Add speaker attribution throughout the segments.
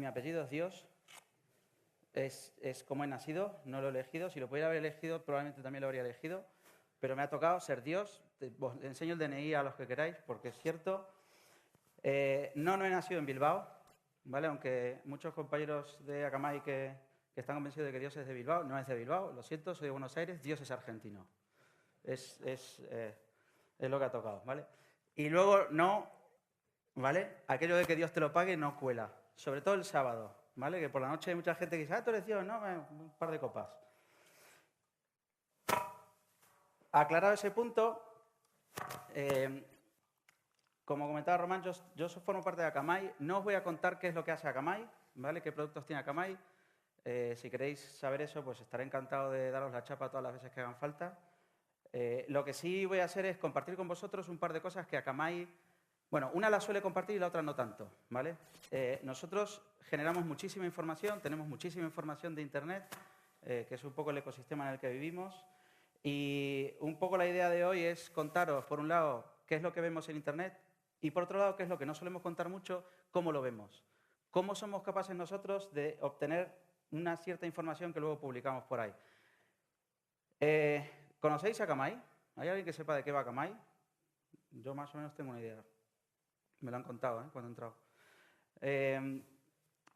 Speaker 1: Mi apellido es Dios, es como he nacido, no lo he elegido. Si lo pudiera haber elegido, probablemente también lo habría elegido, pero me ha tocado ser Dios. Os enseño el DNI a los que queráis, porque es cierto. No he nacido en Bilbao, ¿vale? Aunque muchos compañeros de Akamai que están convencidos de que Dios es de Bilbao, no es de Bilbao, lo siento, soy de Buenos Aires, Dios es argentino. Es lo que ha tocado, ¿vale? Y luego no, ¿vale? Aquello de que Dios te lo pague no cuela, sobre todo el sábado, ¿vale? Que por la noche hay mucha gente que dice, tú eres Dios, no, un par de copas. Aclarado ese punto, como comentaba Román, yo formo parte de Akamai. No os voy a contar qué es lo que hace Akamai, ¿vale? Qué productos tiene Akamai. Si queréis saber eso, pues estaré encantado de daros la chapa todas las veces que hagan falta. Lo que sí voy a hacer es compartir con vosotros un par de cosas que Akamai... Bueno, una la suele compartir y la otra no tanto, ¿vale? Nosotros generamos muchísima información, tenemos muchísima información de Internet, que es un poco el ecosistema en el que vivimos. Y un poco la idea de hoy es contaros, por un lado, qué es lo que vemos en Internet y, por otro lado, qué es lo que no solemos contar mucho, cómo lo vemos. Cómo somos capaces nosotros de obtener una cierta información que luego publicamos por ahí. ¿Conocéis Akamai? ¿Hay alguien que sepa de qué va Akamai? Yo más o menos tengo una idea. Me lo han contado, cuando he entrado.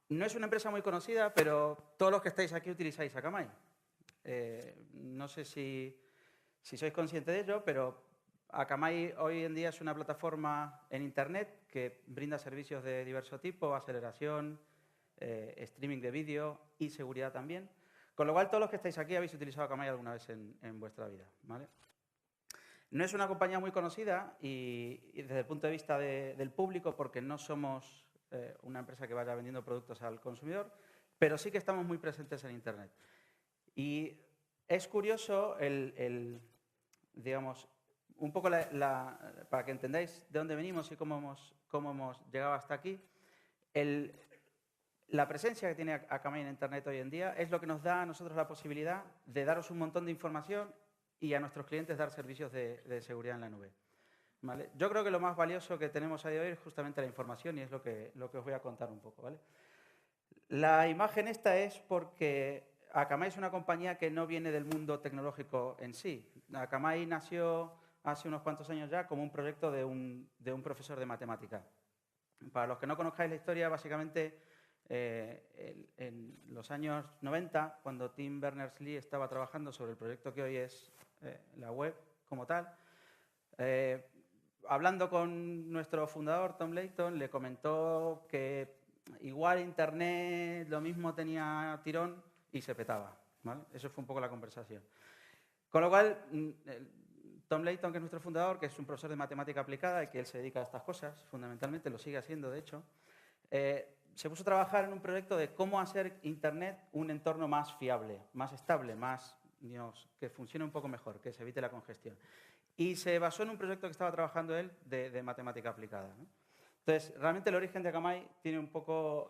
Speaker 1: No es una empresa muy conocida, pero todos los que estáis aquí utilizáis Akamai. No sé si sois conscientes de ello, pero Akamai hoy en día es una plataforma en Internet que brinda servicios de diverso tipo, aceleración, streaming de vídeo y seguridad también. Con lo cual, todos los que estáis aquí habéis utilizado Akamai alguna vez en vuestra vida, ¿vale? No es una compañía muy conocida y desde el punto de vista del público, porque no somos una empresa que vaya vendiendo productos al consumidor, pero sí que estamos muy presentes en Internet. Y es curioso digamos, un poco para que entendáis de dónde venimos y cómo hemos llegado hasta aquí. La presencia que tiene Akamai en Internet hoy en día es lo que nos da a nosotros la posibilidad de daros un montón de información y a nuestros clientes dar servicios de seguridad en la nube, ¿vale? Yo creo que lo más valioso que tenemos a día de hoy es justamente la información y es lo que os voy a contar un poco, ¿vale? La imagen esta es porque Akamai es una compañía que no viene del mundo tecnológico en sí. Akamai nació hace unos cuantos años ya como un proyecto de un profesor de matemática. Para los que no conozcáis la historia, básicamente en los años 90, cuando Tim Berners-Lee estaba trabajando sobre el proyecto que hoy es la web como tal, hablando con nuestro fundador, Tom Layton, le comentó que igual Internet lo mismo tenía tirón y se petaba, ¿vale? Eso fue un poco la conversación. Con lo cual, Tom Layton, que es nuestro fundador, que es un profesor de matemática aplicada y que él se dedica a estas cosas, fundamentalmente, lo sigue haciendo, de hecho, se puso a trabajar en un proyecto de cómo hacer Internet un entorno más fiable, más estable, más, digamos, que funcione un poco mejor, que se evite la congestión. Y se basó en un proyecto que estaba trabajando él de matemática aplicada, ¿no? Entonces, realmente el origen de Akamai tiene poco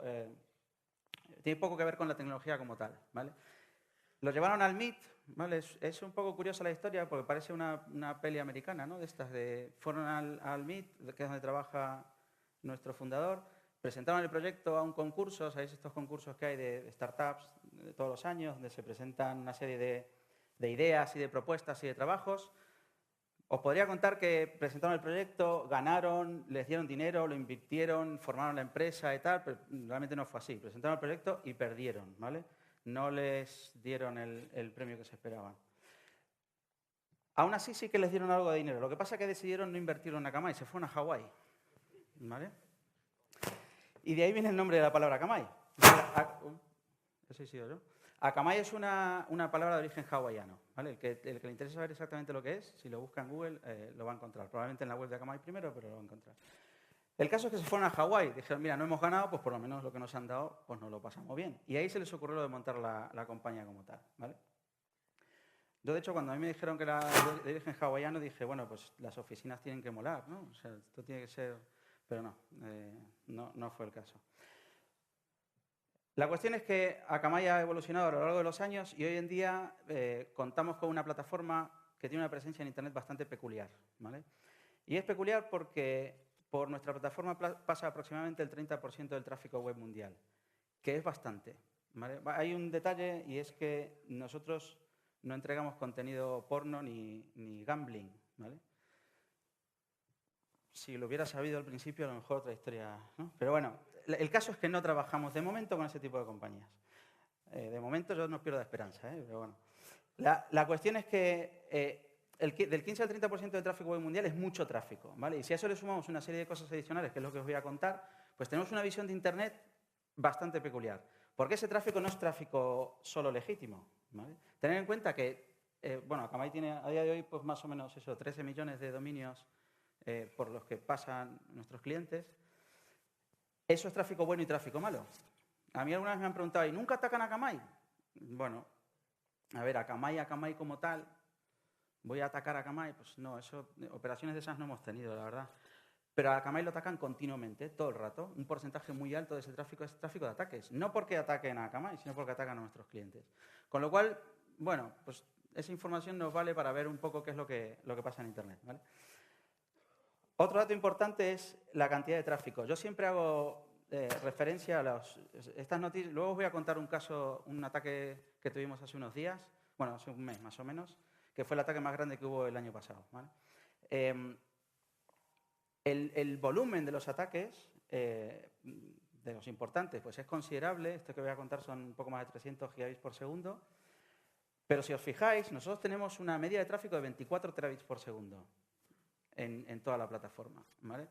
Speaker 1: que ver con la tecnología como tal, ¿vale? Lo llevaron al Meet, ¿vale? Es un poco curiosa la historia porque parece una peli americana, ¿no? De estas fueron al Meet, que es donde trabaja nuestro fundador, presentaron el proyecto a un concurso, ¿sabéis estos concursos que hay de startups de todos los años, donde se presentan una serie de ideas y de propuestas y de trabajos? Os podría contar que presentaron el proyecto, ganaron, les dieron dinero, lo invirtieron, formaron la empresa y tal, pero realmente no fue así. Presentaron el proyecto y perdieron, ¿vale? No les dieron el premio que se esperaban. Aún así sí que les dieron algo de dinero. Lo que pasa es que decidieron no invertirlo en Akamai, se fueron a Hawái, ¿vale? Y de ahí viene el nombre de la palabra Akamai. Eso he sido yo. Akamai es una palabra de origen hawaiano, ¿vale? El que le interesa saber exactamente lo que es, si lo busca en Google, lo va a encontrar. Probablemente en la web de Akamai primero, pero lo va a encontrar. El caso es que se fueron a Hawái. Dijeron, mira, no hemos ganado, pues por lo menos lo que nos han dado, pues nos lo pasamos bien. Y ahí se les ocurrió lo de montar la compañía como tal, ¿vale? Yo, de hecho, cuando a mí me dijeron que era de origen hawaiano, dije, bueno, pues las oficinas tienen que molar, ¿no? O sea, esto tiene que ser... Pero no fue el caso. La cuestión es que Akamai ha evolucionado a lo largo de los años y hoy en día contamos con una plataforma que tiene una presencia en Internet bastante peculiar, ¿vale? Y es peculiar porque por nuestra plataforma pasa aproximadamente el 30% del tráfico web mundial. que es bastante, ¿vale? Hay un detalle y es que nosotros no entregamos contenido porno ni gambling, ¿vale? Si lo hubiera sabido al principio, a lo mejor otra historia, ¿no? Pero bueno, el caso es que no trabajamos de momento con ese tipo de compañías. De momento yo no pierdo esperanza, pero bueno. La cuestión es que del 15 al 30% del tráfico web mundial es mucho tráfico, ¿vale? Y si a eso le sumamos una serie de cosas adicionales, que es lo que os voy a contar, pues tenemos una visión de Internet bastante peculiar. Porque ese tráfico no es tráfico solo legítimo, ¿vale? Tened en cuenta que, bueno, Akamai tiene a día de hoy pues más o menos eso, 13 millones de dominios por los que pasan nuestros clientes. Eso es tráfico bueno y tráfico malo. A mí alguna vez me han preguntado, ¿y nunca atacan a Akamai? Bueno, a ver, Akamai como tal, ¿voy a atacar a Akamai? Pues no, operaciones de esas no hemos tenido, la verdad. Pero a Akamai lo atacan continuamente, todo el rato. Un porcentaje muy alto de ese tráfico es tráfico de ataques. No porque ataquen a Akamai, sino porque atacan a nuestros clientes. Con lo cual, bueno, pues esa información nos vale para ver un poco qué es lo que pasa en Internet, ¿vale? Otro dato importante es la cantidad de tráfico. Yo siempre hago referencia a estas noticias. Luego os voy a contar un caso, un ataque que tuvimos hace unos días, bueno, hace un mes más o menos, que fue el ataque más grande que hubo el año pasado, ¿vale? El volumen de los ataques, de los importantes, pues es considerable. Esto que voy a contar son un poco más de 300 gigabits por segundo. Pero si os fijáis, nosotros tenemos una media de tráfico de 24 terabits por segundo en toda la plataforma, ¿vale?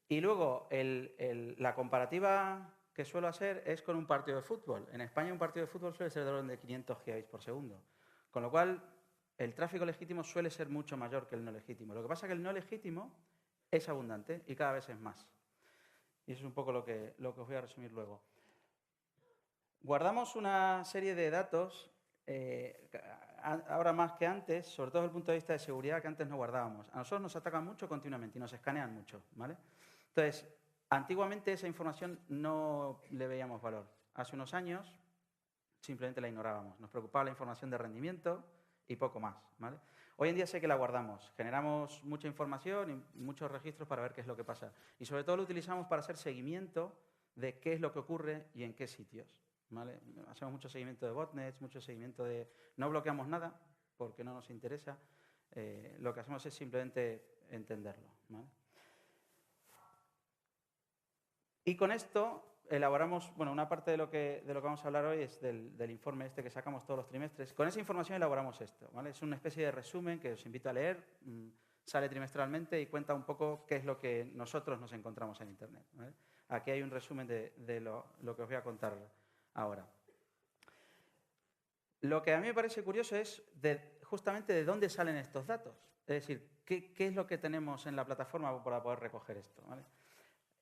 Speaker 1: Y luego, la comparativa que suelo hacer es con un partido de fútbol. En España un partido de fútbol suele ser de orden de 500 gigabits por segundo. Con lo cual, el tráfico legítimo suele ser mucho mayor que el no legítimo. Lo que pasa es que el no legítimo es abundante y cada vez es más. Y eso es un poco lo que os voy a resumir luego. Guardamos una serie de datos, ahora más que antes, sobre todo desde el punto de vista de seguridad, que antes no guardábamos. A nosotros nos atacan mucho continuamente y nos escanean mucho, ¿vale? Entonces, antiguamente esa información no le veíamos valor. Hace unos años simplemente la ignorábamos. Nos preocupaba la información de rendimiento y poco más, ¿vale? Hoy en día sé que la guardamos. Generamos mucha información y muchos registros para ver qué es lo que pasa. Y sobre todo lo utilizamos para hacer seguimiento de qué es lo que ocurre y en qué sitios, ¿vale? Hacemos mucho seguimiento de botnets, mucho seguimiento de... No bloqueamos nada porque no nos interesa. Lo que hacemos es simplemente entenderlo, ¿vale? Y con esto elaboramos, bueno, una parte de lo que vamos a hablar hoy es del informe este que sacamos todos los trimestres. Con esa información elaboramos esto, ¿vale? Es una especie de resumen que os invito a leer, sale trimestralmente y cuenta un poco qué es lo que nosotros nos encontramos en Internet, ¿vale? Aquí hay un resumen de lo que os voy a contar ahora. Lo que a mí me parece curioso es justamente de dónde salen estos datos. Es decir, qué es lo que tenemos en la plataforma para poder recoger esto, ¿vale?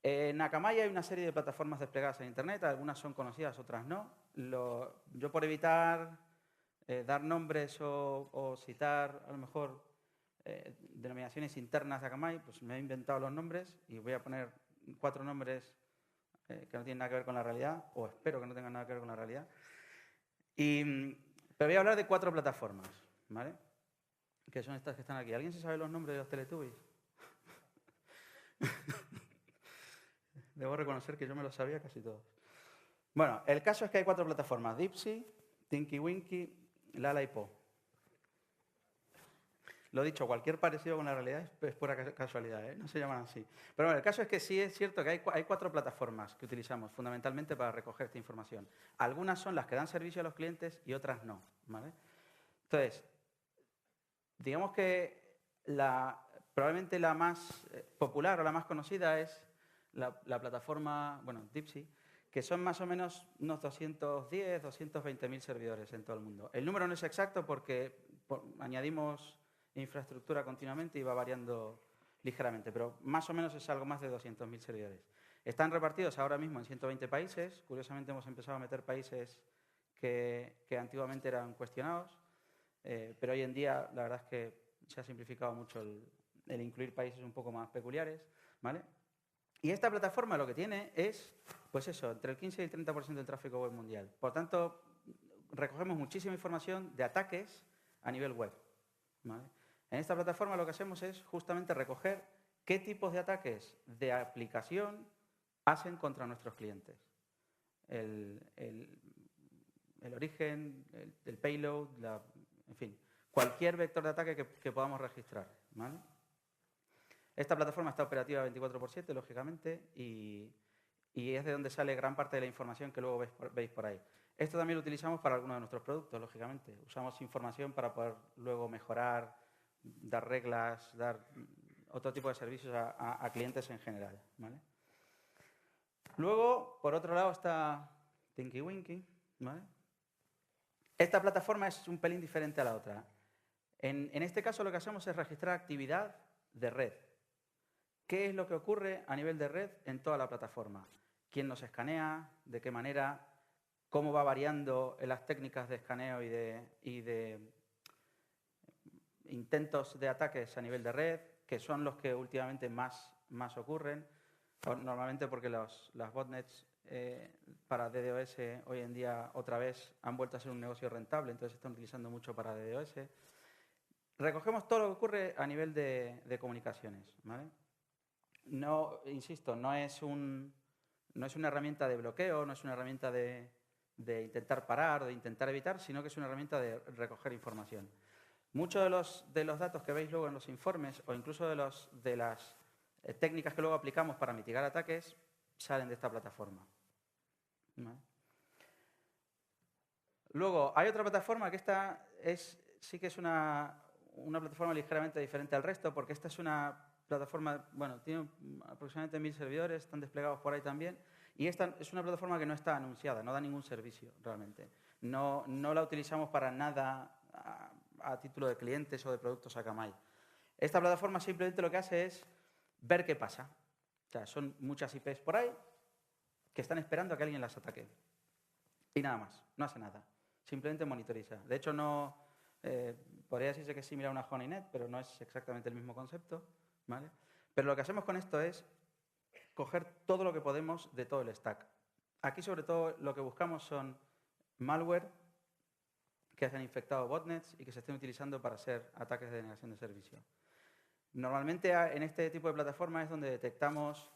Speaker 1: En Akamai hay una serie de plataformas desplegadas en Internet, algunas son conocidas, otras no. Yo por evitar dar nombres o citar a lo mejor denominaciones internas de Akamai, pues me he inventado los nombres y voy a poner 4 nombres que no tienen nada que ver con la realidad, o espero que no tengan nada que ver con la realidad. Pero voy a hablar de 4 plataformas, ¿vale? Que son estas que están aquí. ¿Alguien se sabe los nombres de los Teletubbies? Debo reconocer que yo me lo sabía casi todos. Bueno, el caso es que hay 4 plataformas: Dipsy, Tinky Winky, Lala y Po. Lo dicho, cualquier parecido con la realidad es pura casualidad, ¿eh? No se llaman así. Pero bueno, el caso es que sí es cierto que hay 4 plataformas que utilizamos fundamentalmente para recoger esta información. Algunas son las que dan servicio a los clientes y otras no, ¿vale? Entonces, digamos que probablemente la más popular o la más conocida es la plataforma, bueno, Dipsy, que son más o menos unos 210, 220.000 servidores en todo el mundo. El número no es exacto porque añadimos infraestructura continuamente y va variando ligeramente, pero más o menos es algo más de 200.000 servidores. Están repartidos ahora mismo en 120 países. Curiosamente hemos empezado a meter países que antiguamente eran cuestionados, pero hoy en día la verdad es que se ha simplificado mucho el incluir países un poco más peculiares, ¿vale? Y esta plataforma lo que tiene es, pues eso, entre el 15 y el 30% del tráfico web mundial. Por tanto, recogemos muchísima información de ataques a nivel web, ¿vale? En esta plataforma lo que hacemos es justamente recoger qué tipos de ataques de aplicación hacen contra nuestros clientes. el origen, el payload, en fin, cualquier vector de ataque que podamos registrar, ¿vale? Esta plataforma está operativa 24/7, lógicamente, y es de donde sale gran parte de la información que luego veis por ahí. Esto también lo utilizamos para algunos de nuestros productos, lógicamente. Usamos información para poder luego mejorar, dar reglas, dar otro tipo de servicios a clientes en general, ¿vale? Luego, por otro lado, está Tinky Winky, ¿vale? Esta plataforma es un pelín diferente a la otra. En este caso lo que hacemos es registrar actividad de red. ¿Qué es lo que ocurre a nivel de red en toda la plataforma? ¿Quién nos escanea? ¿De qué manera? ¿Cómo va variando en las técnicas de escaneo y de intentos de ataques a nivel de red, que son los que últimamente más ocurren? Normalmente porque las botnets para DDoS hoy en día otra vez han vuelto a ser un negocio rentable, entonces se están utilizando mucho para DDoS. Recogemos todo lo que ocurre a nivel de comunicaciones, ¿vale? No, insisto, no es una herramienta de bloqueo, no es una herramienta de intentar parar o de intentar evitar, sino que es una herramienta de recoger información. Muchos de los datos que veis luego en los informes o incluso de las técnicas que luego aplicamos para mitigar ataques salen de esta plataforma, ¿vale? Luego, hay otra plataforma que sí que es una plataforma ligeramente diferente al resto, porque esta es una plataforma, bueno, tiene aproximadamente 1000 servidores, están desplegados por ahí también, y esta es una plataforma que no está anunciada, no da ningún servicio realmente. No la utilizamos para nada a título de clientes o de productos Akamai. Esta plataforma simplemente lo que hace es ver qué pasa. O sea, son muchas IPs por ahí que están esperando a que alguien las ataque. Y nada más, no hace nada. Simplemente monitoriza. De hecho, podría decirse que es similar a una honeynet, pero no es exactamente el mismo concepto, ¿vale? Pero lo que hacemos con esto es coger todo lo que podemos de todo el stack. Aquí, sobre todo, lo que buscamos son malware que hayan infectado botnets y que se estén utilizando para hacer ataques de denegación de servicio. Normalmente en este tipo de plataformas es donde detectamos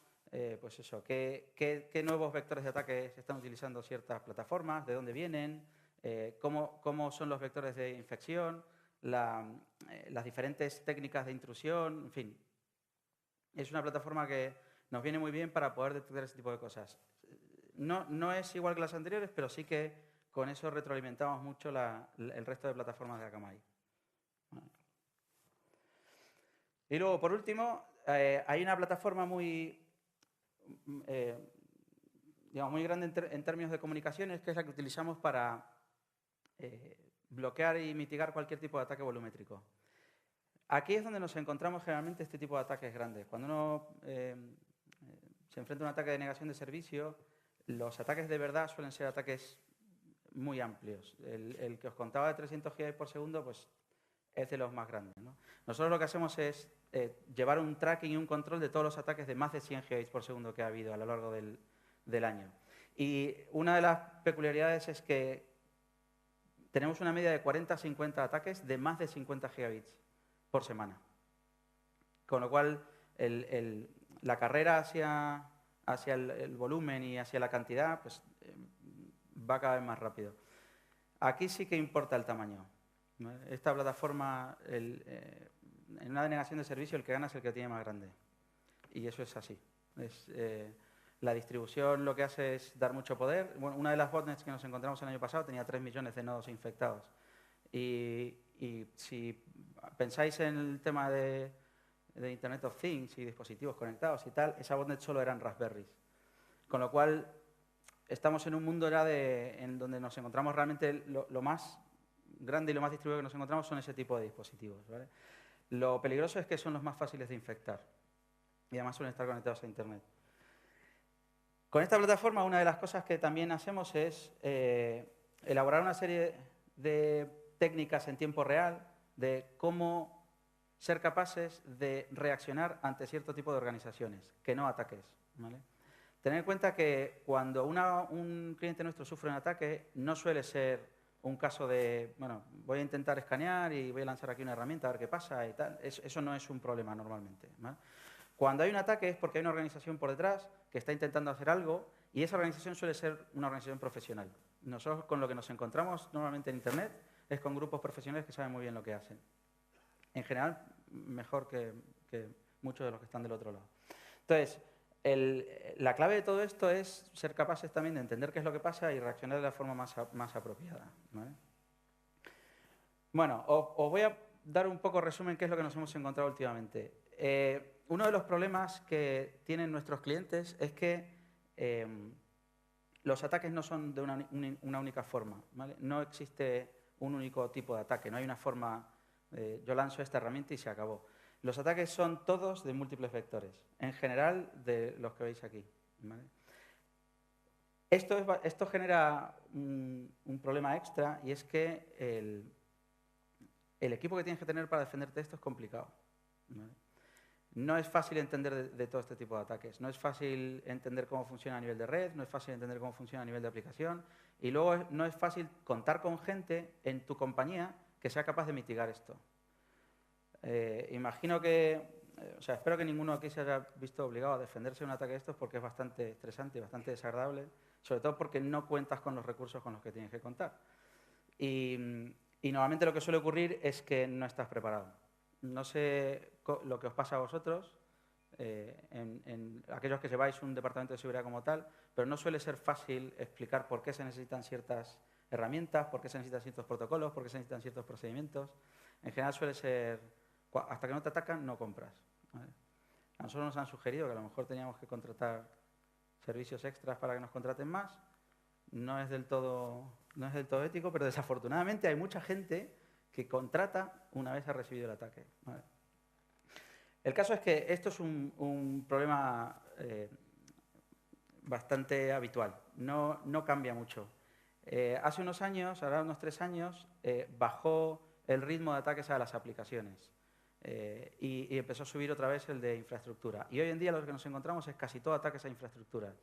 Speaker 1: pues eso, qué nuevos vectores de ataque se están utilizando ciertas plataformas, de dónde vienen, cómo son los vectores de infección, las diferentes técnicas de intrusión, en fin. Es una plataforma que nos viene muy bien para poder detectar ese tipo de cosas. No es igual que las anteriores, pero sí que con eso retroalimentamos mucho el resto de plataformas de Akamai. Y luego, por último, hay una plataforma muy grande en términos de comunicaciones, que es la que utilizamos para bloquear y mitigar cualquier tipo de ataque volumétrico. Aquí es donde nos encontramos generalmente este tipo de ataques grandes. Cuando uno se enfrenta a un ataque de negación de servicio, los ataques de verdad suelen ser ataques muy amplios. El que os contaba de 300 GB por segundo, pues es de los más grandes, ¿no? Nosotros lo que hacemos es llevar un tracking y un control de todos los ataques de más de 100 GB por segundo que ha habido a lo largo del año. Y una de las peculiaridades es que tenemos una media de 40 a 50 ataques de más de 50 gigabits por semana. Con lo cual, la carrera hacia el volumen y hacia la cantidad pues, va cada vez más rápido. Aquí sí que importa el tamaño. Esta plataforma, en una denegación de servicio, el que gana es el que tiene más grande. Y eso es así. La distribución lo que hace es dar mucho poder. Bueno, una de las botnets que nos encontramos el año pasado tenía 3 millones de nodos infectados. Y si pensáis en el tema de Internet of Things y dispositivos conectados y tal, esa botnet solo eran Raspberries. Con lo cual, estamos en un mundo ya en donde nos encontramos realmente lo más grande y lo más distribuido que nos encontramos son ese tipo de dispositivos, ¿vale? Lo peligroso es que son los más fáciles de infectar y además suelen estar conectados a Internet. Con esta plataforma, una de las cosas que también hacemos es elaborar una serie de técnicas en tiempo real de cómo ser capaces de reaccionar ante cierto tipo de organizaciones, que no ataques, ¿vale? Tener en cuenta que cuando un cliente nuestro sufre un ataque, no suele ser un caso de, bueno, voy a intentar escanear y voy a lanzar aquí una herramienta a ver qué pasa y tal. Eso no es un problema normalmente, ¿vale? Cuando hay un ataque es porque hay una organización por detrás que está intentando hacer algo Y esa organización suele ser una organización profesional. Nosotros con lo que nos encontramos normalmente en Internet es con grupos profesionales que saben muy bien lo que hacen. En general, mejor que muchos de los que están del otro lado. Entonces, la clave de todo esto es ser capaces también de entender qué es lo que pasa y reaccionar de la forma más apropiada, ¿vale? Bueno, os voy a dar un poco resumen qué es lo que nos hemos encontrado últimamente. Uno de los problemas que tienen nuestros clientes es que los ataques no son de una única forma, ¿vale? No existe un único tipo de ataque, no hay una forma, yo lanzo esta herramienta y se acabó. Los ataques son todos de múltiples vectores, en general de los que veis aquí, ¿vale? Esto genera un problema extra y es que el equipo que tienes que tener para defenderte esto es complicado, ¿vale? No es fácil entender de todo este tipo de ataques. No es fácil entender cómo funciona a nivel de red, no es fácil entender cómo funciona a nivel de aplicación y luego no es fácil contar con gente en tu compañía que sea capaz de mitigar esto. Imagino que, espero que ninguno aquí se haya visto obligado a defenderse de un ataque de estos porque es bastante estresante y bastante desagradable, sobre todo porque no cuentas con los recursos con los que tienes que contar. Y normalmente lo que suele ocurrir es que no estás preparado. No sé lo que os pasa a vosotros, en aquellos que lleváis un departamento de seguridad como tal, pero no suele ser fácil explicar por qué se necesitan ciertas herramientas, por qué se necesitan ciertos protocolos, por qué se necesitan ciertos procedimientos. En general suele ser, hasta que no te atacan, no compras, ¿vale? A nosotros nos han sugerido que a lo mejor teníamos que contratar servicios extras para que nos contraten más. No es del todo ético, pero desafortunadamente hay mucha gente que contrata una vez ha recibido el ataque, ¿vale? El caso es que esto es un problema bastante habitual, no cambia mucho. Hace unos años, ahora unos 3 años, bajó el ritmo de ataques a las aplicaciones y empezó a subir otra vez el de infraestructura. Y hoy en día lo que nos encontramos es casi todo ataques a infraestructura.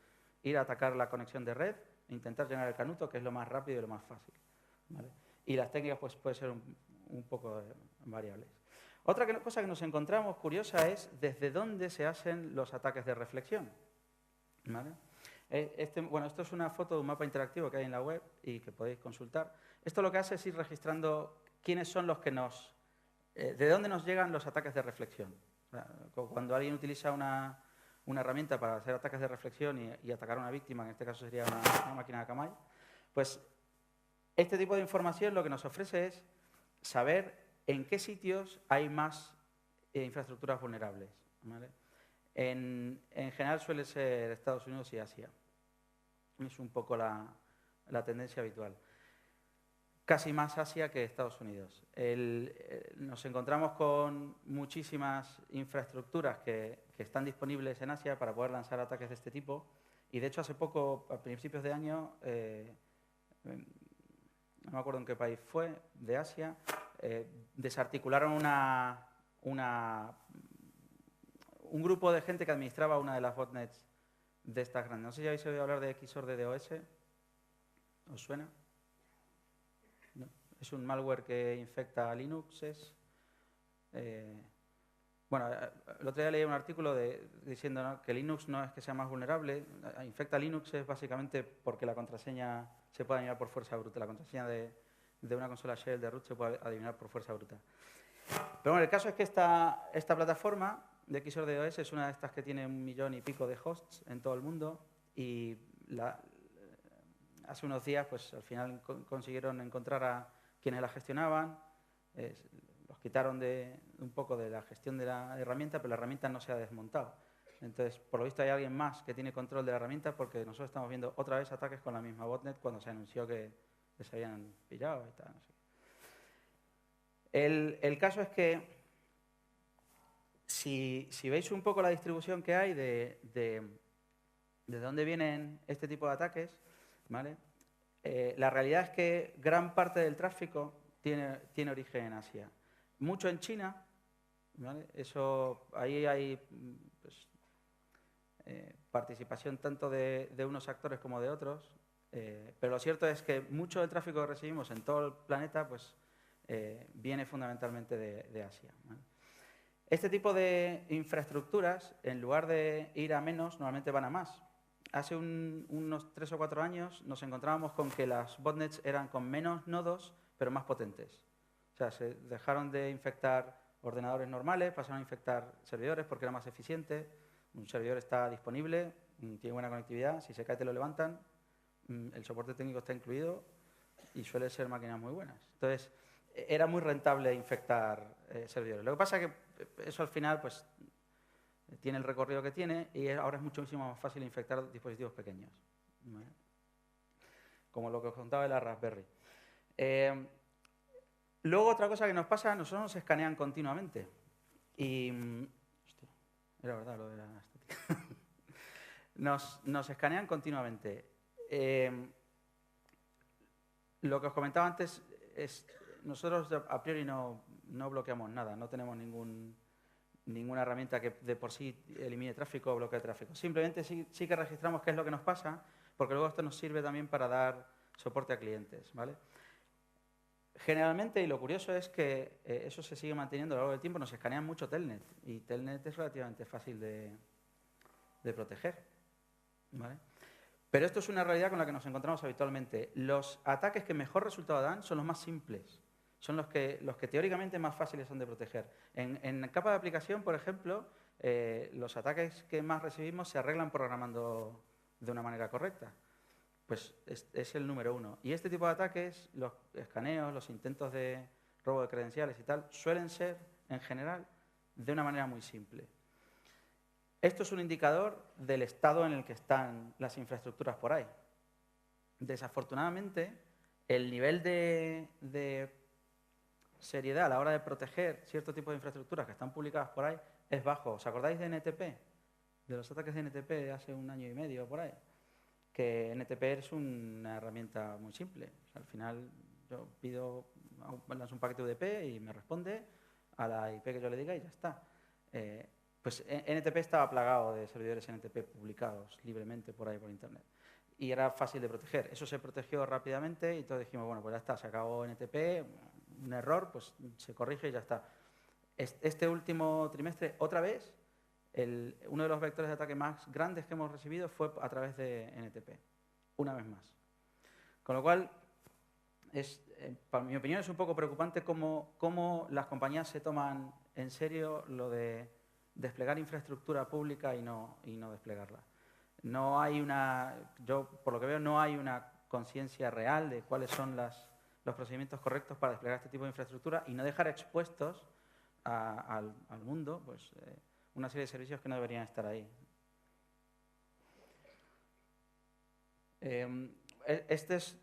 Speaker 1: Ir a atacar la conexión de red, intentar llenar el canuto, que es lo más rápido y lo más fácil, ¿vale? Y las técnicas pues pueden ser un poco variables. Otra cosa que nos encontramos curiosa es desde dónde se hacen los ataques de reflexión, ¿vale? Esto es una foto de un mapa interactivo que hay en la web y que podéis consultar. Esto lo que hace es ir registrando quiénes son los que de dónde nos llegan los ataques de reflexión. O sea, cuando alguien utiliza una herramienta para hacer ataques de reflexión y atacar a una víctima, en este caso sería una máquina de Akamai, pues este tipo de información lo que nos ofrece es saber en qué sitios hay más infraestructuras vulnerables, ¿vale? En general suele ser Estados Unidos y Asia. Es un poco la tendencia habitual. Casi más Asia que Estados Unidos. Nos encontramos con muchísimas infraestructuras que están disponibles en Asia para poder lanzar ataques de este tipo. Y de hecho hace poco, a principios de año, no me acuerdo en qué país fue, de Asia, desarticularon un grupo de gente que administraba una de las botnets de estas grandes. No sé si habéis oído hablar de Xor de DOS. ¿Os suena? ¿No? Es un malware que infecta Linuxes. Bueno, el otro día leí un artículo diciendo, ¿no?, que Linux no es que sea más vulnerable. Infecta Linuxes básicamente porque la contraseña se puede adivinar por fuerza bruta. La contraseña de una consola shell de root se puede adivinar por fuerza bruta. Pero bueno, el caso es que esta plataforma de Xor de DOS es una de estas que tiene 1 millón y pico de hosts en todo el mundo y hace unos días pues al final consiguieron encontrar a quienes la gestionaban, los quitaron un poco de la gestión de la herramienta, pero la herramienta no se ha desmontado. Entonces, por lo visto hay alguien más que tiene control de la herramienta porque nosotros estamos viendo otra vez ataques con la misma botnet cuando se anunció que se habían pillado y tal, no sé. El caso es que si veis un poco la distribución que hay de dónde vienen este tipo de ataques, ¿vale? La realidad es que gran parte del tráfico tiene origen en Asia. Mucho en China, ¿vale? Ahí hay pues, participación tanto de unos actores como de otros, pero lo cierto es que mucho del tráfico que recibimos en todo el planeta pues, viene fundamentalmente de Asia, ¿vale? Este tipo de infraestructuras, en lugar de ir a menos, normalmente van a más. hace unos 3 o 4 años nos encontrábamos con que las botnets eran con menos nodos, pero más potentes. O sea, se dejaron de infectar ordenadores normales, pasaron a infectar servidores porque era más eficiente. Un servidor está disponible, tiene buena conectividad, si se cae te lo levantan, el soporte técnico está incluido y suele ser máquinas muy buenas. Entonces, era muy rentable infectar servidores. Lo que pasa es que eso al final pues, tiene el recorrido que tiene y ahora es muchísimo más fácil infectar dispositivos pequeños, ¿vale? Como lo que os contaba de la Raspberry. Luego, otra cosa que nos pasa, nosotros nos escanean continuamente. Y, hostia, era verdad lo de la estética. Nos escanean continuamente. Lo que os comentaba antes es, nosotros a priori no bloqueamos nada, no tenemos ninguna herramienta que de por sí elimine tráfico o bloquee tráfico. Simplemente sí que registramos qué es lo que nos pasa, porque luego esto nos sirve también para dar soporte a clientes, ¿vale? Generalmente, y lo curioso es que eso se sigue manteniendo a lo largo del tiempo, nos escanean mucho Telnet, y Telnet es relativamente fácil de proteger, ¿vale? Pero esto es una realidad con la que nos encontramos habitualmente. Los ataques que mejor resultado dan son los más simples, son los que teóricamente más fáciles son de proteger. En capa de aplicación, por ejemplo, los ataques que más recibimos se arreglan programando de una manera correcta. Pues es el número 1. Y este tipo de ataques, los escaneos, los intentos de robo de credenciales y tal, suelen ser, en general, de una manera muy simple. Esto es un indicador del estado en el que están las infraestructuras por ahí. Desafortunadamente, el nivel de seriedad a la hora de proteger cierto tipo de infraestructuras que están publicadas por ahí es bajo. ¿Os acordáis de NTP? De los ataques de NTP de hace un año y medio por ahí. Que NTP es una herramienta muy simple. O sea, al final yo lanzo un paquete UDP y me responde a la IP que yo le diga y ya está. Pues NTP estaba plagado de servidores NTP publicados libremente por ahí por Internet. Y era fácil de proteger. Eso se protegió rápidamente y todos dijimos, bueno, pues ya está, se acabó NTP, un error, pues se corrige y ya está. Este último trimestre, otra vez, uno de los vectores de ataque más grandes que hemos recibido fue a través de NTP, una vez más. Con lo cual, para mi opinión, es un poco preocupante cómo las compañías se toman en serio lo de desplegar infraestructura pública y no desplegarla. No hay yo por lo que veo, no hay una conciencia real de cuáles son los procedimientos correctos para desplegar este tipo de infraestructura y no dejar expuestos al mundo, pues, una serie de servicios que no deberían estar ahí. Esta es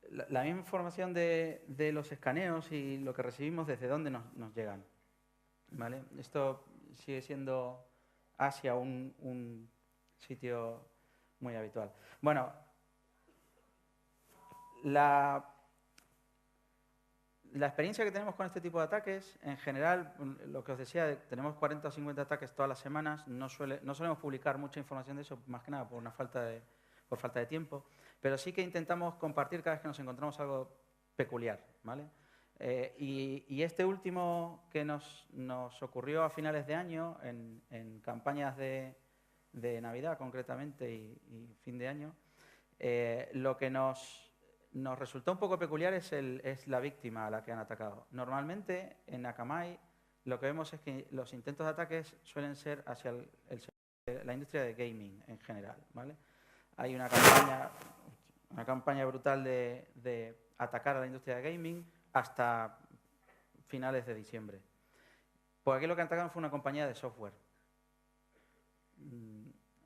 Speaker 1: la misma información de los escaneos y lo que recibimos desde dónde nos llegan, ¿vale? Esto sigue siendo Asia un sitio muy habitual. Bueno, la experiencia que tenemos con este tipo de ataques, en general, lo que os decía, tenemos 40 o 50 ataques todas las semanas, no solemos publicar mucha información de eso, más que nada por falta de tiempo, pero sí que intentamos compartir cada vez que nos encontramos algo peculiar, ¿vale? Y este último que nos ocurrió a finales de año, en campañas de Navidad concretamente y fin de año, lo que nos resultó un poco peculiar es la víctima a la que han atacado. Normalmente, en Akamai, lo que vemos es que los intentos de ataques suelen ser hacia la industria de gaming en general, ¿vale? Hay una campaña brutal de atacar a la industria de gaming hasta finales de diciembre. Pues aquí lo que atacaron fue una compañía de software.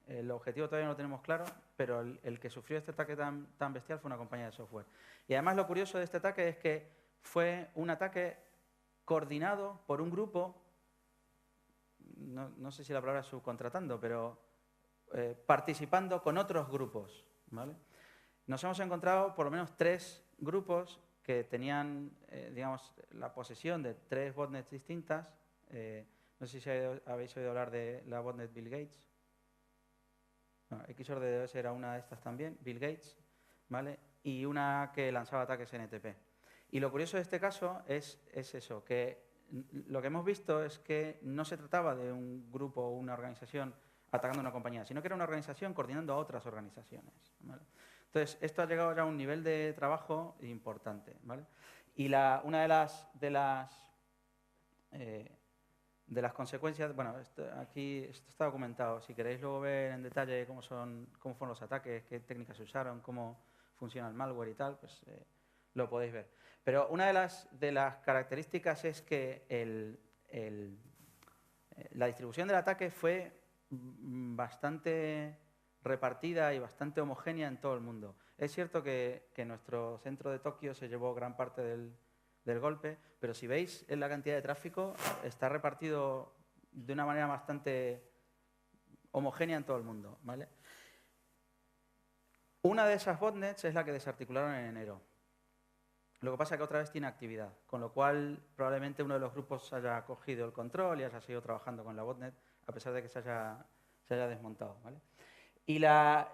Speaker 1: El objetivo todavía no lo tenemos claro, pero el que sufrió este ataque tan bestial fue una compañía de software. Y además lo curioso de este ataque es que fue un ataque coordinado por un grupo, no sé si la palabra es subcontratando, pero participando con otros grupos, ¿vale? Nos hemos encontrado por lo menos 3 grupos que tenían, digamos, la posesión de 3 botnets distintas. No sé si habéis oído hablar de la botnet Bill Gates. No, XORDDoS era una de estas también, Bill Gates, ¿vale? Y una que lanzaba ataques NTP. Y lo curioso de este caso es eso, que lo que hemos visto es que no se trataba de un grupo o una organización atacando una compañía, sino que era una organización coordinando a otras organizaciones, ¿vale? Entonces, esto ha llegado ya a un nivel de trabajo importante, ¿vale? Y una de las consecuencias, bueno, aquí esto está documentado. Si queréis luego ver en detalle cómo fueron los ataques, qué técnicas se usaron, cómo funciona el malware y tal, pues lo podéis ver. Pero una de las características es que la distribución del ataque fue bastante repartida y bastante homogénea en todo el mundo. Es cierto que nuestro centro de Tokio se llevó gran parte del golpe, pero si veis en la cantidad de tráfico, está repartido de una manera bastante homogénea en todo el mundo, ¿vale? Una de esas botnets es la que desarticularon en enero. Lo que pasa es que otra vez tiene actividad, con lo cual probablemente uno de los grupos haya cogido el control y haya seguido trabajando con la botnet, a pesar de que se haya desmontado, ¿vale? Y la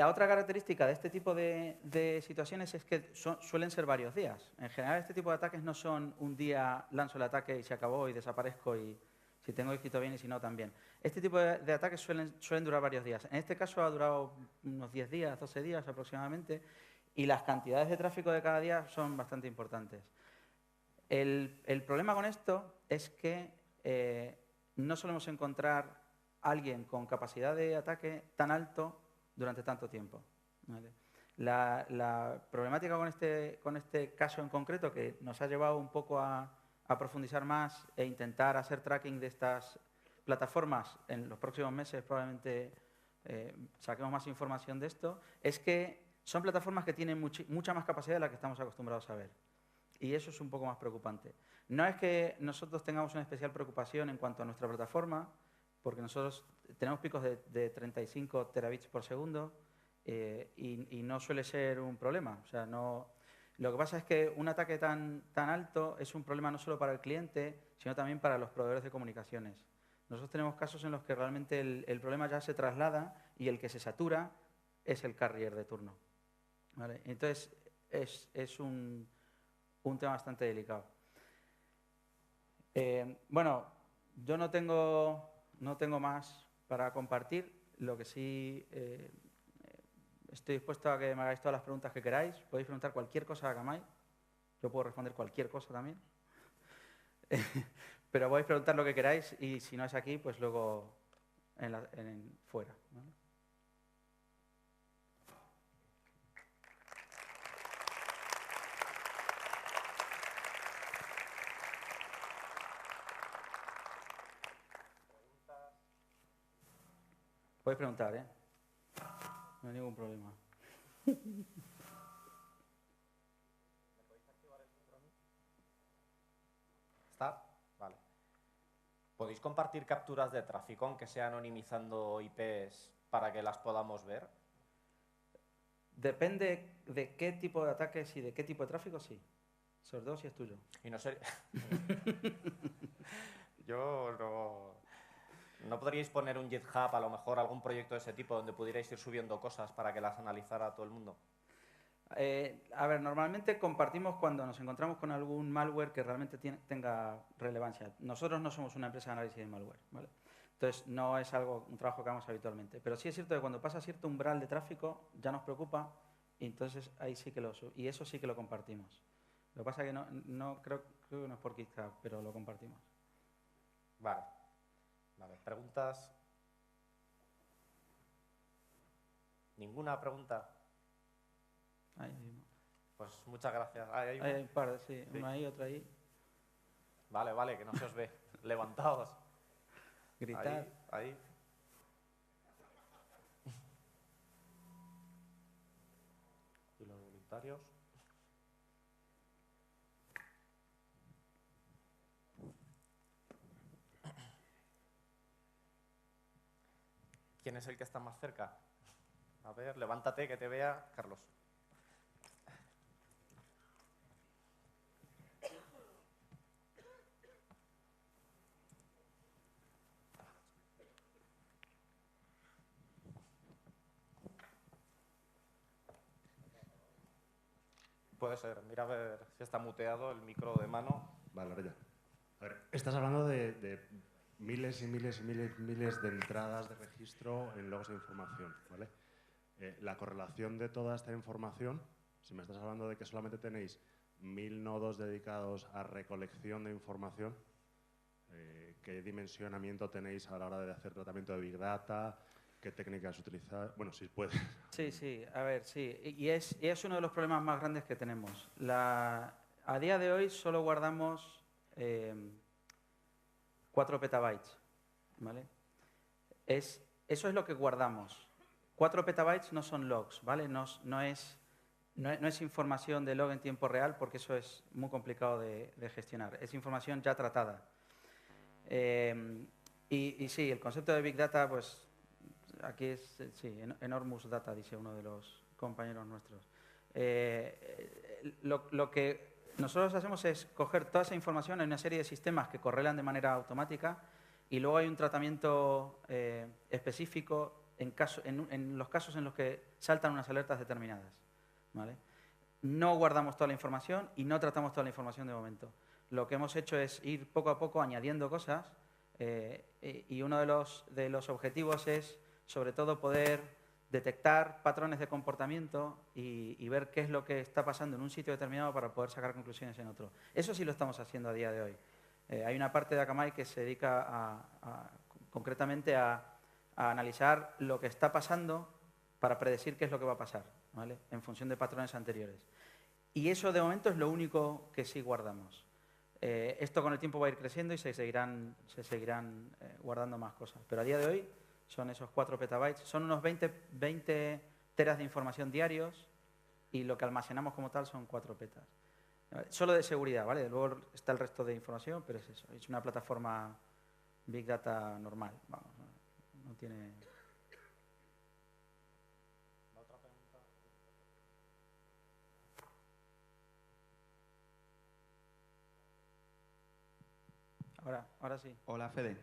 Speaker 1: otra característica de este tipo de situaciones es que suelen ser varios días. En general, este tipo de ataques no son un día lanzo el ataque y se acabó y desaparezco y si tengo escrito bien y si no también. Este tipo de ataques suelen durar varios días. En este caso ha durado unos 10 días, 12 días aproximadamente, y las cantidades de tráfico de cada día son bastante importantes. El problema con esto es que no solemos encontrar a alguien con capacidad de ataque tan alto durante tanto tiempo, ¿vale? La problemática con este caso en concreto, que nos ha llevado un poco a profundizar más e intentar hacer tracking de estas plataformas en los próximos meses, probablemente saquemos más información de esto, es que son plataformas que tienen mucha más capacidad de la que estamos acostumbrados a ver. Y eso es un poco más preocupante. No es que nosotros tengamos una especial preocupación en cuanto a nuestra plataforma, porque nosotros tenemos picos de 35 terabits por segundo y no suele ser un problema. O sea, no. Lo que pasa es que un ataque tan alto es un problema no solo para el cliente, sino también para los proveedores de comunicaciones. Nosotros tenemos casos en los que realmente el problema ya se traslada y el que se satura es el carrier de turno, ¿vale? Entonces, es un tema bastante delicado. Bueno, yo no tengo más para compartir. Lo que sí estoy dispuesto a que me hagáis todas las preguntas que queráis. Podéis preguntar cualquier cosa a Kamai. Yo puedo responder cualquier cosa también. Pero podéis preguntar lo que queráis y si no es aquí, pues luego fuera, ¿vale? Podéis preguntar, ¿eh? No hay ningún problema.
Speaker 2: ¿Está? Vale. ¿Podéis compartir capturas de tráfico, aunque sea anonimizando IPs, para que las podamos ver?
Speaker 1: Depende de qué tipo de ataques y de qué tipo de tráfico, sí. Sobre todo si es tuyo.
Speaker 2: Y no sé... Yo no podríais poner un GitHub, a lo mejor algún proyecto de ese tipo, donde pudierais ir subiendo cosas para que las analizara todo el mundo.
Speaker 1: A ver, normalmente compartimos cuando nos encontramos con algún malware que realmente tenga relevancia. Nosotros no somos una empresa de análisis de malware, ¿vale? Entonces, no es un trabajo que hagamos habitualmente. Pero sí es cierto que cuando pasa cierto umbral de tráfico, ya nos preocupa y entonces ahí sí que y eso sí que lo compartimos. Lo que pasa es que no creo que no es por GitHub, pero lo compartimos.
Speaker 2: Vale. ¿Preguntas? ¿Ninguna pregunta? Pues muchas gracias.
Speaker 1: Hay un par, sí. Una ahí, otra ahí.
Speaker 2: Vale, que no se os ve. Levantaos.
Speaker 1: Gritar.
Speaker 2: Ahí. ¿Y los voluntarios? ¿Quién es el que está más cerca? A ver, levántate, que te vea Carlos. Puede ser. Mira a ver si está muteado el micro de mano.
Speaker 3: Vale, ahora ya. A ver, estás hablando de miles y miles y miles y miles de entradas de registro en logs de información, ¿vale? La correlación de toda esta información, si me estás hablando de que solamente tenéis 1000 nodos dedicados a recolección de información, ¿qué dimensionamiento tenéis a la hora de hacer tratamiento de Big Data? ¿Qué técnicas utilizar? Bueno, si puedes.
Speaker 1: Sí, a ver, sí. Y es uno de los problemas más grandes que tenemos. A día de hoy solo guardamos 4 petabytes, ¿vale? Eso es lo que guardamos. 4 petabytes no son logs, ¿vale? No es información de log en tiempo real porque eso es muy complicado de gestionar. Es información ya tratada. Y sí, el concepto de Big Data, pues aquí es, sí, enormous data, dice uno de los compañeros nuestros. Lo que nosotros hacemos es coger toda esa información en una serie de sistemas que correlan de manera automática y luego hay un tratamiento específico en los casos en los que saltan unas alertas determinadas, ¿vale? No guardamos toda la información y no tratamos toda la información de momento. Lo que hemos hecho es ir poco a poco añadiendo cosas y uno de los objetivos es, sobre todo, poder detectar patrones de comportamiento y ver qué es lo que está pasando en un sitio determinado para poder sacar conclusiones en otro. Eso sí lo estamos haciendo a día de hoy. Hay una parte de Akamai que se dedica concretamente a analizar lo que está pasando para predecir qué es lo que va a pasar, ¿vale? En función de patrones anteriores. Y eso de momento es lo único que sí guardamos. Esto con el tiempo va a ir creciendo y se seguirán guardando más cosas. Pero a día de hoy son esos 4 petabytes. Son unos 20 teras de información diarios y lo que almacenamos como tal son 4 petas. Solo de seguridad, ¿vale? Luego está el resto de información, pero es eso. Es una plataforma Big Data normal. Vamos, no tiene...
Speaker 2: ¿Otra pregunta?
Speaker 1: Ahora sí.
Speaker 4: Hola, Fede.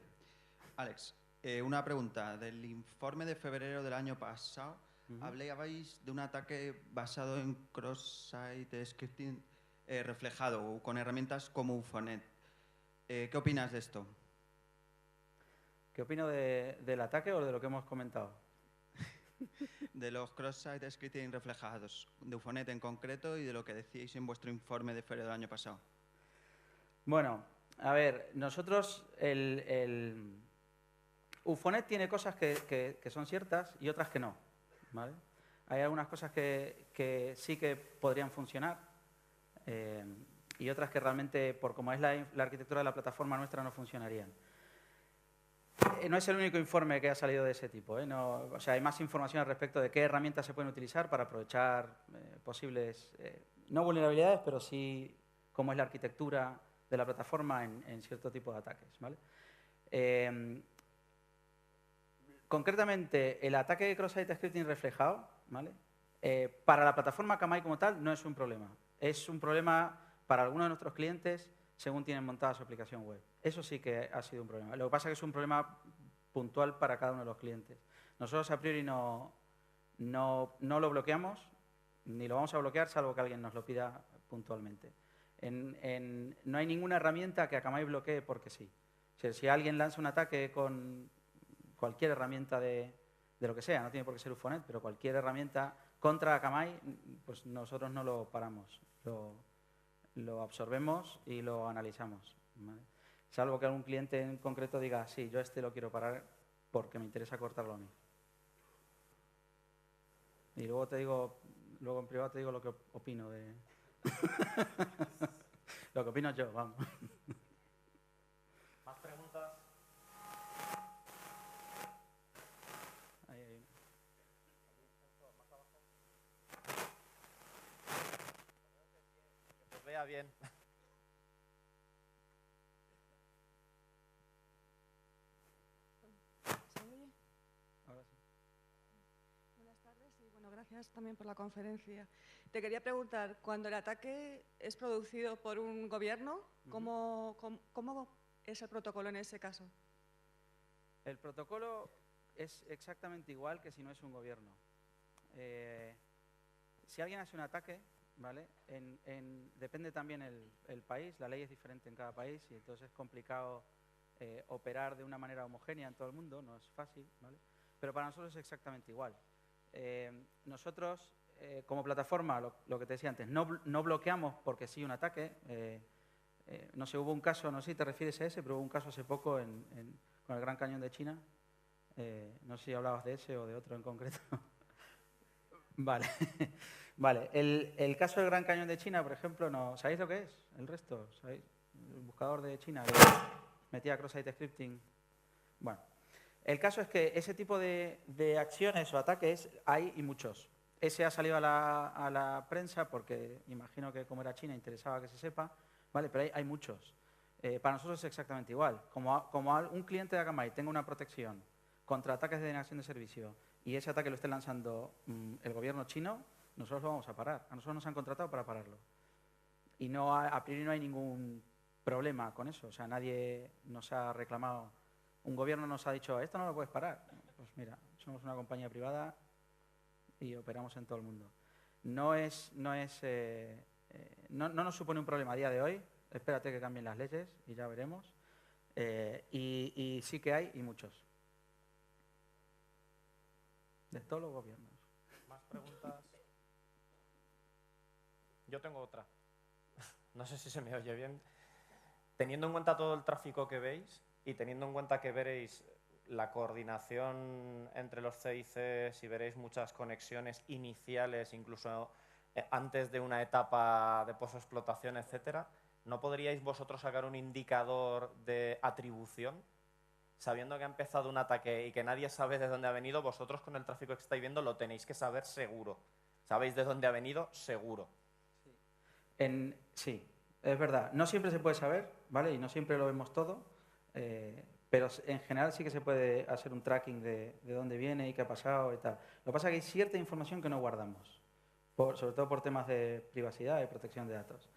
Speaker 4: Alex, una pregunta. Del informe de febrero del año pasado, hablabais de un ataque basado en cross-site scripting reflejado con herramientas como Ufonet. ¿Qué opinas de esto?
Speaker 1: ¿Qué opino del ataque o de lo que hemos comentado?
Speaker 4: De los cross-site scripting reflejados, de Ufonet en concreto y de lo que decíais en vuestro informe de febrero del año pasado.
Speaker 1: Bueno, a ver, nosotros Ufonet tiene cosas que son ciertas y otras que no, ¿vale? Hay algunas cosas que sí que podrían funcionar y otras que realmente, por como es la arquitectura de la plataforma nuestra, no funcionarían. No es el único informe que ha salido de ese tipo, ¿eh? No, o sea, hay más información al respecto de qué herramientas se pueden utilizar para aprovechar posibles, no vulnerabilidades, pero sí cómo es la arquitectura de la plataforma en cierto tipo de ataques, ¿vale? Concretamente, el ataque de cross-site scripting reflejado, ¿vale? Para la plataforma Akamai como tal no es un problema. Es un problema para algunos de nuestros clientes según tienen montada su aplicación web. Eso sí que ha sido un problema. Lo que pasa es que es un problema puntual para cada uno de los clientes. Nosotros a priori no lo bloqueamos, ni lo vamos a bloquear, salvo que alguien nos lo pida puntualmente. No hay ninguna herramienta que Akamai bloquee porque sí. O sea, si alguien lanza un ataque con cualquier herramienta de lo que sea, no tiene por qué ser Ufonet, pero cualquier herramienta contra Akamai, pues nosotros no lo paramos, lo absorbemos y lo analizamos, ¿vale? Salvo que algún cliente en concreto diga, sí, yo lo quiero parar porque me interesa cortarlo a mí. Y luego en privado te digo lo que opino de... lo que opino yo, vamos.
Speaker 2: ¿Más preguntas?
Speaker 1: Ahí.
Speaker 2: Que os vea bien.
Speaker 5: ¿Se oye?
Speaker 1: Ahora sí.
Speaker 5: Buenas tardes y bueno, gracias también por la conferencia. Te quería preguntar, cuando el ataque es producido por un gobierno, ¿cómo es el protocolo en ese caso?
Speaker 1: El protocolo es exactamente igual que si no es un gobierno. Si alguien hace un ataque, ¿vale? Depende también el país, la ley es diferente en cada país y entonces es complicado operar de una manera homogénea en todo el mundo, no es fácil, ¿vale? Pero para nosotros es exactamente igual. Nosotros, como plataforma, lo que te decía antes, no bloqueamos porque sí un ataque. No sé, hubo un caso, no sé si te refieres a ese, pero hubo un caso hace poco con el Gran Cañón de China. No sé si hablabas de ese o de otro en concreto. Vale. Vale. El caso del Gran Cañón de China, por ejemplo, no, ¿sabéis lo que es? El resto, ¿sabéis? El buscador de China que metía cross-site scripting. Bueno, el caso es que ese tipo de acciones o ataques hay y muchos. Ese ha salido a la prensa porque imagino que como era China interesaba que se sepa, ¿vale? Pero hay muchos. Para nosotros es exactamente igual. Como un cliente de Akamai tenga una protección contra ataques de denegación de servicio y ese ataque lo esté lanzando el gobierno chino, nosotros lo vamos a parar. A nosotros nos han contratado para pararlo. Y a priori no hay ningún problema con eso. O sea, nadie nos ha reclamado. Un gobierno nos ha dicho, esto no lo puedes parar. Pues mira, somos una compañía privada y operamos en todo el mundo. No nos supone un problema a día de hoy. Espérate que cambien las leyes y ya veremos. Y sí que hay y muchos. De todos los gobiernos.
Speaker 2: ¿Más preguntas? Yo tengo otra. No sé si se me oye bien. Teniendo en cuenta todo el tráfico que veis y teniendo en cuenta que veréis la coordinación entre los CICs y veréis muchas conexiones iniciales, incluso antes de una etapa de posexplotación, etcétera, ¿no podríais vosotros sacar un indicador de atribución? Sabiendo que ha empezado un ataque y que nadie sabe de dónde ha venido, vosotros con el tráfico que estáis viendo lo tenéis que saber seguro. ¿Sabéis de dónde ha venido? Seguro.
Speaker 1: Sí, es verdad. No siempre se puede saber, ¿vale? Y no siempre lo vemos todo, pero en general sí que se puede hacer un tracking de dónde viene y qué ha pasado y tal. Lo que pasa es que hay cierta información que no guardamos, sobre todo por temas de privacidad y protección de datos.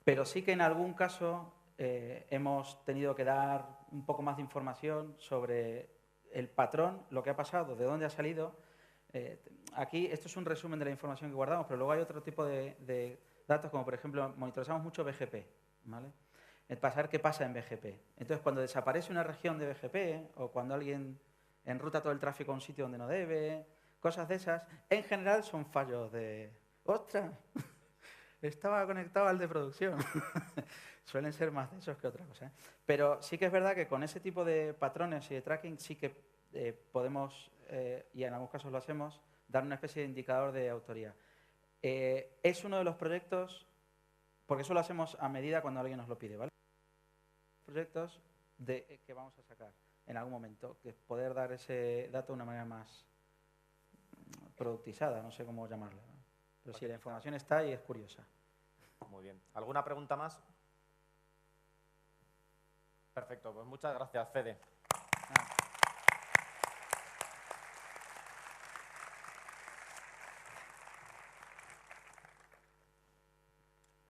Speaker 1: Pero sí que en algún caso hemos tenido que dar un poco más de información sobre el patrón, lo que ha pasado, de dónde ha salido. Aquí, esto es un resumen de la información que guardamos, pero luego hay otro tipo de datos, como por ejemplo, monitorizamos mucho BGP, ¿vale? Para saber qué pasa en BGP. Entonces, cuando desaparece una región de BGP o cuando alguien enruta todo el tráfico a un sitio donde no debe, cosas de esas, en general son fallos de... ¡Ostras! Estaba conectado al de producción. Suelen ser más de esos que otra cosa, ¿eh? Pero sí que es verdad que con ese tipo de patrones y de tracking sí que podemos, y en algunos casos lo hacemos, dar una especie de indicador de autoría. Es uno de los proyectos, porque eso lo hacemos a medida cuando alguien nos lo pide, ¿vale? Proyectos que vamos a sacar en algún momento, que es poder dar ese dato de una manera más productizada, no sé cómo llamarla, ¿no? Pero sí, la información está y es curiosa.
Speaker 2: Muy bien. ¿Alguna pregunta más? Perfecto, pues muchas gracias, Fede.